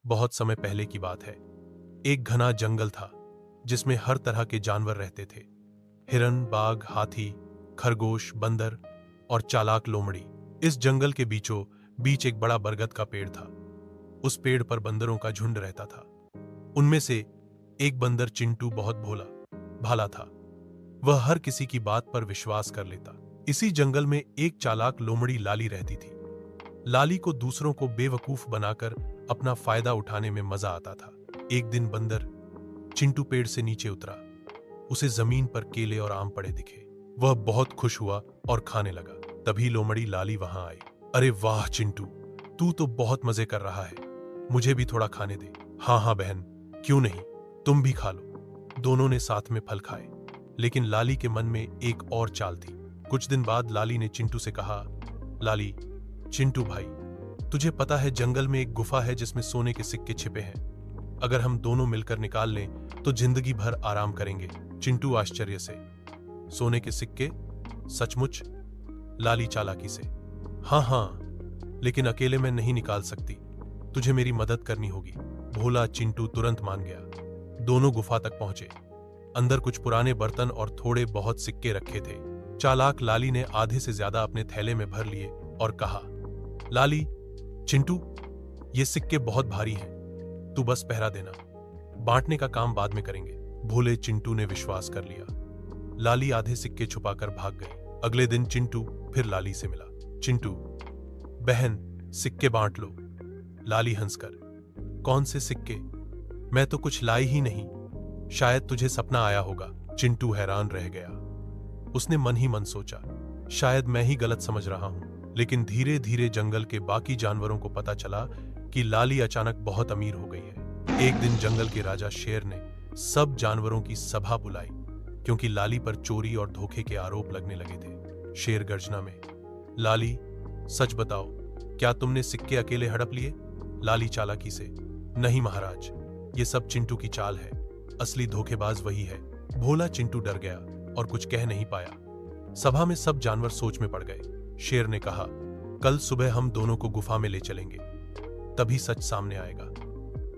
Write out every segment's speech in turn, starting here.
बहुत समय पहले की बात है। एक घना जंगल था जिसमें हर तरह के जानवर रहते थे। हिरन, बाघ, हाथी, खरगोश, बंदर और चालाक लोमड़ी। इस जंगल के बीचों बीच एक बड़ा बरगद का पेड़ था। उस पेड़ पर बंदरों का झुंड रहता था। उनमें से एक बंदर चिंटू बहुत भोला भाला था। वह हर किसी की बात पर विश्वास कर लेता। इसी जंगल में एक चालाक लोमड़ी लाली रहती थी। लाली को दूसरों को बेवकूफ बनाकर अपना फायदा उठाने में मजा आता था। एक दिन बंदर चिंटू पेड़ से नीचे उतरा। उसे जमीन पर केले और आम पड़े दिखे। वह बहुत खुश हुआ और खाने लगा। तभी लोमड़ी लाली वहां आई। अरे वाह चिंटू, तू तो बहुत मजे कर रहा है, मुझे भी थोड़ा खाने दे। हाँ हाँ बहन, क्यों नहीं, तुम भी खा लो। दोनों ने साथ में फल खाए। लेकिन लाली के मन में एक और चाल थी। कुछ दिन बाद लाली ने चिंटू से कहा, लाली, चिंटू भाई, तुझे पता है जंगल में एक गुफा है जिसमें सोने के सिक्के छिपे हैं। अगर हम दोनों मिलकर निकाल लें तो जिंदगी भर आराम करेंगे। चिंटू आश्चर्य से, सोने के सिक्के? सचमुच? लाली चालाकी से, हाँ हाँ, लेकिन अकेले मैं नहीं निकाल सकती, तुझे मेरी मदद करनी होगी। भोला चिंटू तुरंत मान गया। दोनों गुफा तक पहुंचे। अंदर कुछ पुराने बर्तन और थोड़े बहुत सिक्के रखे थे। चालाक लाली ने आधे से ज्यादा अपने थैले में भर लिए और कहा, लाली, चिंटू, ये सिक्के बहुत भारी हैं, तू बस पहरा देना, बांटने का काम बाद में करेंगे। भोले चिंटू ने विश्वास कर लिया। लाली आधे सिक्के छुपाकर भाग गई। अगले दिन चिंटू फिर लाली से मिला। चिंटू, बहन, सिक्के बांट लो। लाली हंसकर, कौन से सिक्के? मैं तो कुछ लाई ही नहीं, शायद तुझे सपना आया होगा। चिंटू हैरान रह गया। उसने मन ही मन सोचा, शायद मैं ही गलत समझ रहा हूं। लेकिन धीरे धीरे जंगल के बाकी जानवरों को पता चला कि लाली अचानक बहुत अमीर हो गई है। एक दिन जंगल के राजा शेर ने सब जानवरों की सभा बुलाई, क्योंकि लाली पर चोरी और धोखे के आरोप लगने लगे थे। शेर गर्जना में, लाली, सच बताओ, क्या तुमने सिक्के अकेले हड़प लिए? लाली चालाकी से, नहीं महाराज, ये सब चिंटू की चाल है, असली धोखेबाज वही है। भोला चिंटू डर गया और कुछ कह नहीं पाया। सभा में सब जानवर सोच में पड़ गए। शेर ने कहा, कल सुबह हम दोनों को गुफा में ले चलेंगे, तभी सच सामने आएगा।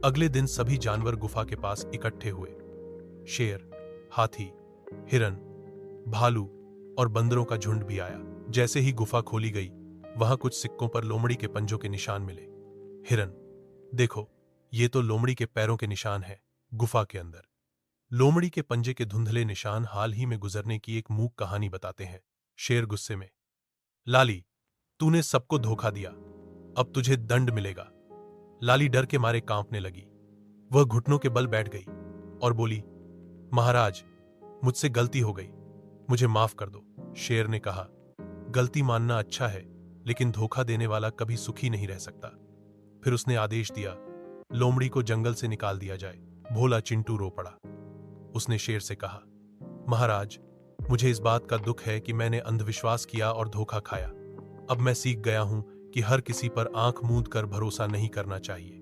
अगले दिन सभी जानवर गुफा के पास इकट्ठे हुए। शेर, हाथी, हिरन, भालू और बंदरों का झुंड भी आया। जैसे ही गुफा खोली गई, वहां कुछ सिक्कों पर लोमड़ी के पंजों के निशान मिले। हिरन, देखो, ये तो लोमड़ी के पैरों के निशान हैं। गुफा के अंदर लोमड़ी के पंजे के धुंधले निशान हाल ही में गुजरने की एक मूक कहानी बताते हैं। शेर गुस्से में, लाली, तूने सबको धोखा दिया, अब तुझे दंड मिलेगा। लाली डर के मारे कांपने लगी। वह घुटनों के बल बैठ गई और बोली, महाराज, मुझसे गलती हो गई, मुझे माफ कर दो। शेर ने कहा, गलती मानना अच्छा है, लेकिन धोखा देने वाला कभी सुखी नहीं रह सकता। फिर उसने आदेश दिया, लोमड़ी को जंगल से निकाल दिया जाए। भोला चिंटू रो पड़ा। उसने शेर से कहा, महाराज, मुझे इस बात का दुख है कि मैंने अंधविश्वास किया और धोखा खाया। अब मैं सीख गया हूं कि हर किसी पर आंख मूंद कर भरोसा नहीं करना चाहिए।